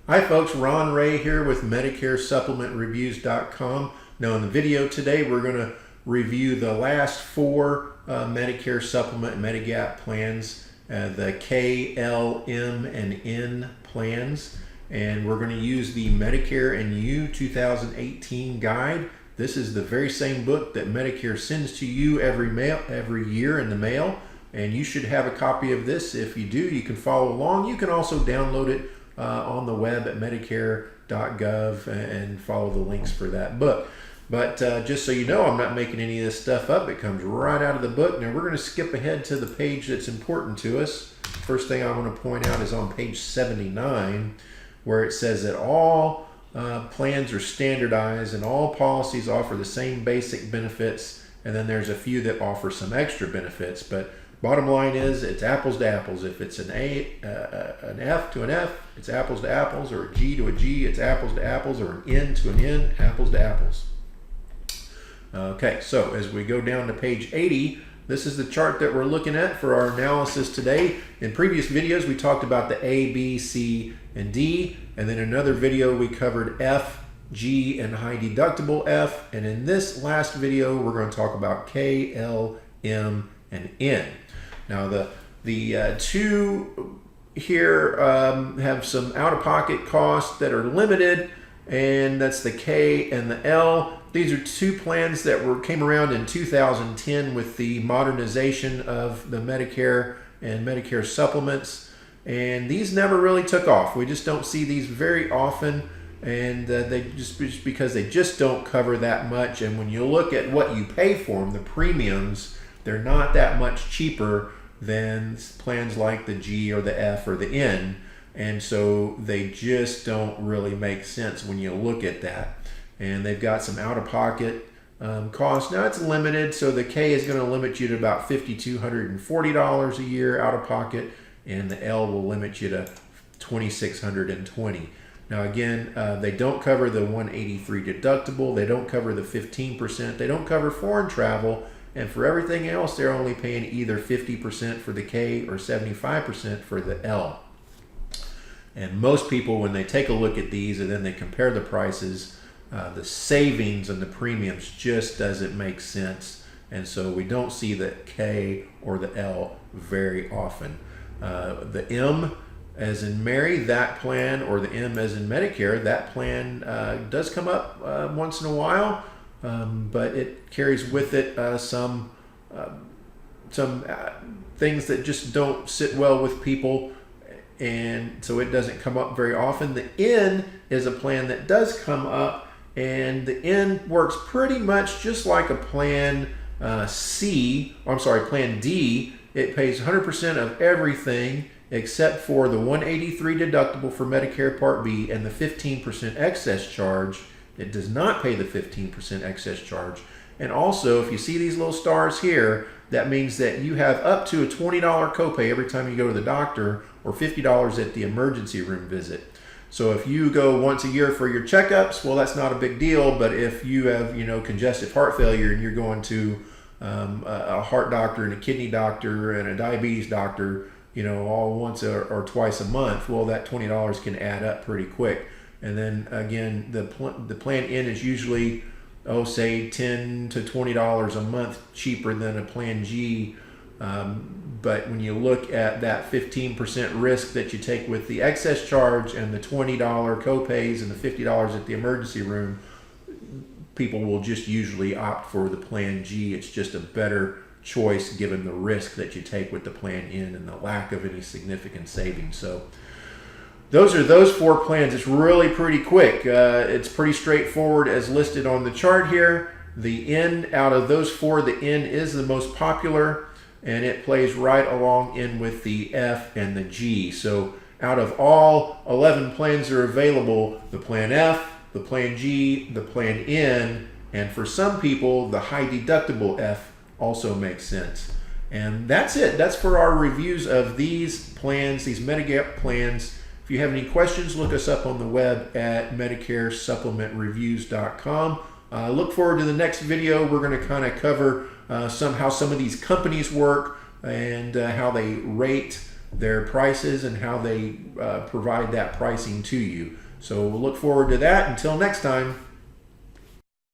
Hi folks, Ron Ray here with Medicare supplementreviews.com. Now in the video today we're going to review the last four Medicare supplement Medigap plans, the K, L, M, and N plans, and we're going to use the Medicare and You 2018 guide. This is the very same book that Medicare sends to you every year in the mail, and you should have a copy of this. If you do, you can follow along. You can also download it on the web at medicare.gov and follow the links for that book. But just so you know, I'm not making any of this stuff up. It comes right out of the book. Now we're going to skip ahead to the page that's important to us. First thing I want to point out is on page 79, where it says that all plans are standardized and all policies offer the same basic benefits, and then there's a few that offer some extra benefits. But bottom line is, it's apples to apples. If it's an F to an F, it's apples to apples, or a G to a G, it's apples to apples, or an N to an N, apples to apples. Okay, so as we go down to page 80, this is the chart that we're looking at for our analysis today. In previous videos, we talked about the A, B, C, and D, and then in another video we covered F, G, and high deductible F, and in this last video we're going to talk about K, L, M, and N. Now the two here have some out-of-pocket costs that are limited, and that's the K and the L. These are two plans that came around in 2010 with the modernization of the Medicare and Medicare supplements, and these never really took off. We just don't see these very often, and they just because they just don't cover that much. And when you look at what you pay for them, the premiums, they're not that much cheaper than plans like the G or the F or the N, and so they just don't really make sense when you look at that. And they've got some out-of-pocket costs. Now it's limited, so the K is going to limit you to about $5,240 a year out of pocket, and the L will limit you to $2,620. Now again, they don't cover the $183 deductible, they don't cover the 15%, they don't cover foreign travel, and for everything else they're only paying either 50% for the K or 75% for the L. And most people, when they take a look at these and then they compare the prices, the savings and the premiums just doesn't make sense, and so we don't see the K or the L very often. The M as in Mary, that plan, or the M as in Medicare, that plan does come up once in a while, but it carries with it some things that just don't sit well with people, and so it doesn't come up very often. The N is a plan that does come up, and the N works pretty much just like a plan plan D. It pays 100% of everything except for the $183 deductible for Medicare Part B and the 15% excess charge. It does not pay the 15% excess charge. And also, if you see these little stars here, that means that you have up to a $20 copay every time you go to the doctor, or $50 at the emergency room visit. So if you go once a year for your checkups, well, that's not a big deal. But if you have, congestive heart failure and you're going to a heart doctor and a kidney doctor and a diabetes doctor, all once or twice a month, well, that $20 can add up pretty quick. And then again, the plan N is usually, say $10 to $20 a month cheaper than a plan G. But when you look at that 15% risk that you take with the excess charge and the $20 copays and the $50 at the emergency room, people will just usually opt for the plan G. It's just a better choice given the risk that you take with the plan N and the lack of any significant savings. So those are those four plans. It's really pretty quick. It's pretty straightforward as listed on the chart here. The N, out of those four, the N is the most popular, and it plays right along in with the F and the G. So out of all 11 plans that are available, the plan F, the plan G, the plan N, and for some people, the high deductible F also makes sense. And that's it. That's for our reviews of these plans, these Medigap plans. If you have any questions, look us up on the web at Medicare supplementreviews.com. Look forward to the next video. We're going to kind of cover how some of these companies work and how they rate their prices and how they provide that pricing to you. So we'll look forward to that. Until next time.